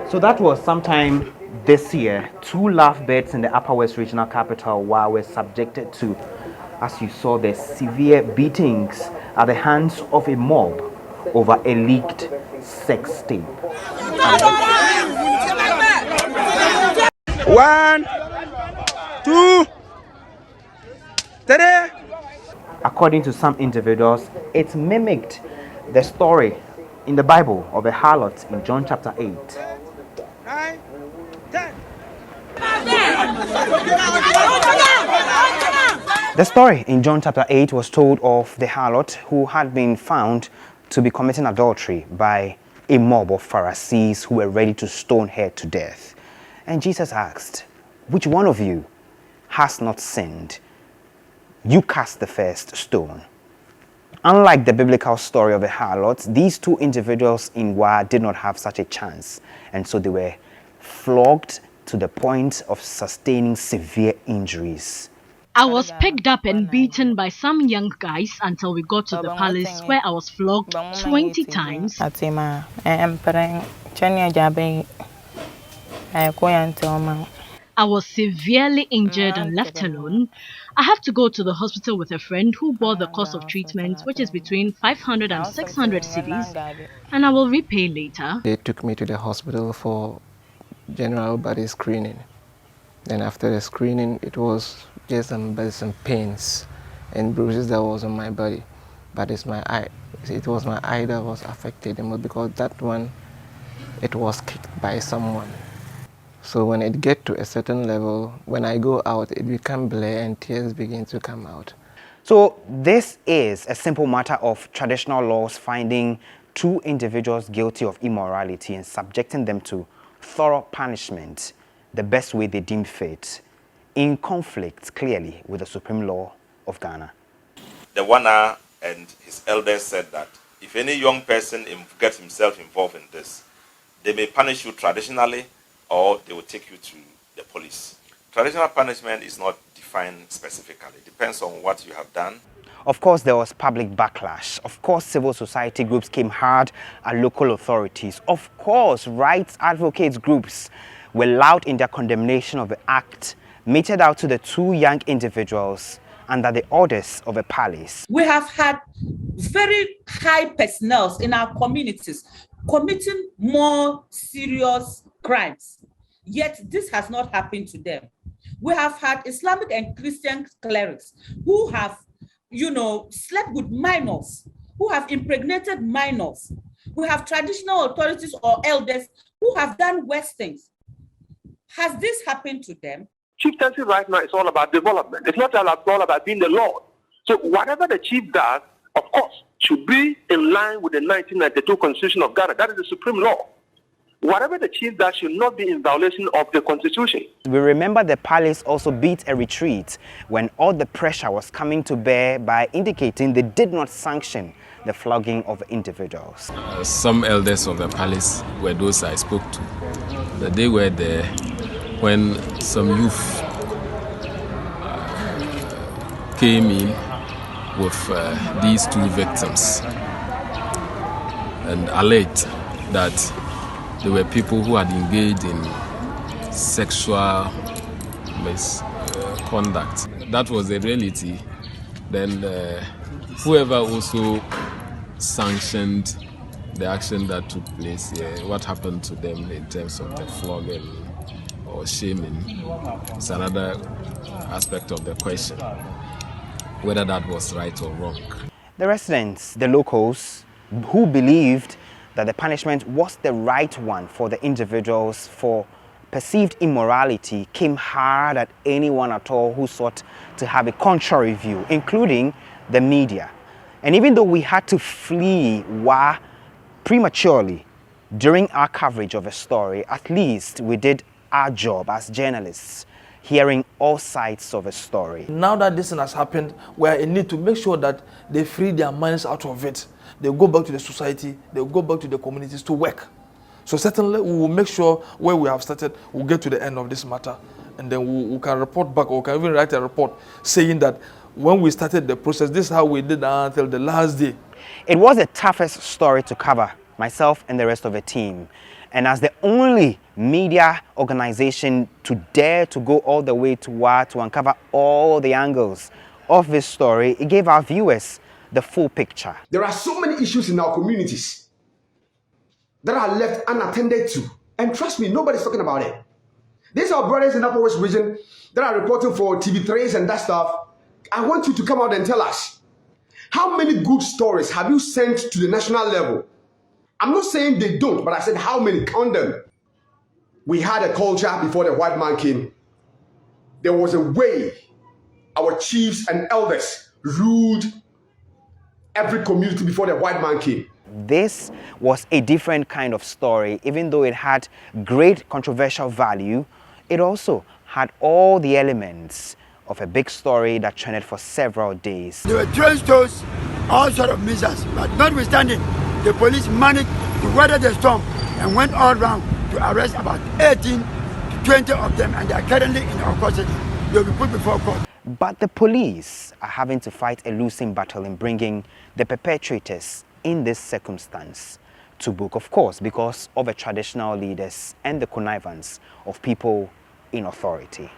So that was sometime this year. Two lovebirds in the Upper West Regional Capital were subjected to, as you saw, the severe beatings at the hands of a mob over a leaked sex tape. One, two, three. According to some individuals, it mimicked the story in the Bible of a harlot in John chapter 8. 9, 10. The story in John chapter 8 was told of the harlot who had been found to be committing adultery by a mob of Pharisees who were ready to stone her to death. And Jesus asked, "Which one of you has not sinned? You cast the first stone." Unlike the biblical story of the harlot, these two individuals in Wa did not have such a chance, and so they were flogged to the point of sustaining severe injuries. I was picked up and beaten by some young guys until we got to the palace, where I was flogged 20 times. I was severely injured and left alone. I have to go to the hospital with a friend who bore the cost of treatment, which is between 500 and 600 cedis, and I will repay later. They took me to the hospital for general body screening. Then after the screening, it was just some pains and bruises that was on my body. But it's my eye. It was my eye that was affected the most, because that one, it was kicked by someone. So when it gets to a certain level, when I go out, it becomes blur and tears begin to come out. So this is a simple matter of traditional laws finding two individuals guilty of immorality and subjecting them to thorough punishment the best way they deem fit, in conflict clearly with the supreme law of Ghana. The Wana and his elders said that if any young person gets himself involved in this, they may punish you traditionally, or they will take you to the police. Traditional punishment is not defined specifically. It depends on what you have done. Of course, there was public backlash. Of course, civil society groups came hard at local authorities. Of course, rights advocates groups were loud in their condemnation of the act meted out to the two young individuals under the orders of a palace. We have had very high personnel in our communities committing more serious crimes, yet this has not happened to them. We have had Islamic and Christian clerics who have, slept with minors, who have impregnated minors. We have traditional authorities or elders who have done worse things. Has this happened to them? Chieftaincy right now is all about development. It's not all about being the Lord. So whatever the chief does, of course, should be in line with the 1992 Constitution of Ghana. That is the supreme law. Whatever the chief does should not be in violation of the Constitution. We remember the palace also beat a retreat when all the pressure was coming to bear by indicating they did not sanction the flogging of individuals. Some elders of the palace were those I spoke to. That they were there when some youth came in with these two victims and alleged that there were people who had engaged in sexual misconduct. That was the reality. Then whoever also sanctioned the action that took place here, what happened to them in terms of the flogging or shaming is another aspect of the question, whether that was right or wrong. The residents, the locals, who believed that the punishment was the right one for the individuals for perceived immorality, came hard at anyone at all who sought to have a contrary view, including the media. And even though we had to flee Wa prematurely during our coverage of a story, at least we did our job as journalists, hearing all sides of a story. Now that this thing has happened, we are in need to make sure that they free their minds out of it. They go back to the society, they go back to the communities to work. So certainly we will make sure where we have started, we'll get to the end of this matter. And then we can report back, or we can even write a report saying that when we started the process, this is how we did until the last day. It was the toughest story to cover, myself and the rest of the team. And as the only media organization to dare to go all the way to uncover all the angles of this story, it gave our viewers the full picture. There are so many issues in our communities that are left unattended to. And trust me, nobody's talking about it. These are brothers in Upper West region that are reporting for TV3s and that stuff. I want you to come out and tell us, how many good stories have you sent to the national level? I'm not saying they don't, but I said how many? Count them. We had a culture before the white man came. There was a way our chiefs and elders ruled every community before the white man came. This was a different kind of story. Even though it had great controversial value, it also had all the elements of a big story that trended for several days. They were throwing stones, all sorts of missiles, but notwithstanding, the police managed to weather the storm and went all round to arrest about 18 to 20 of them, and they are currently in our custody. They will be put before court. But the police are having to fight a losing battle in bringing the perpetrators in this circumstance to book, of course, because of the traditional leaders and the connivance of people in authority.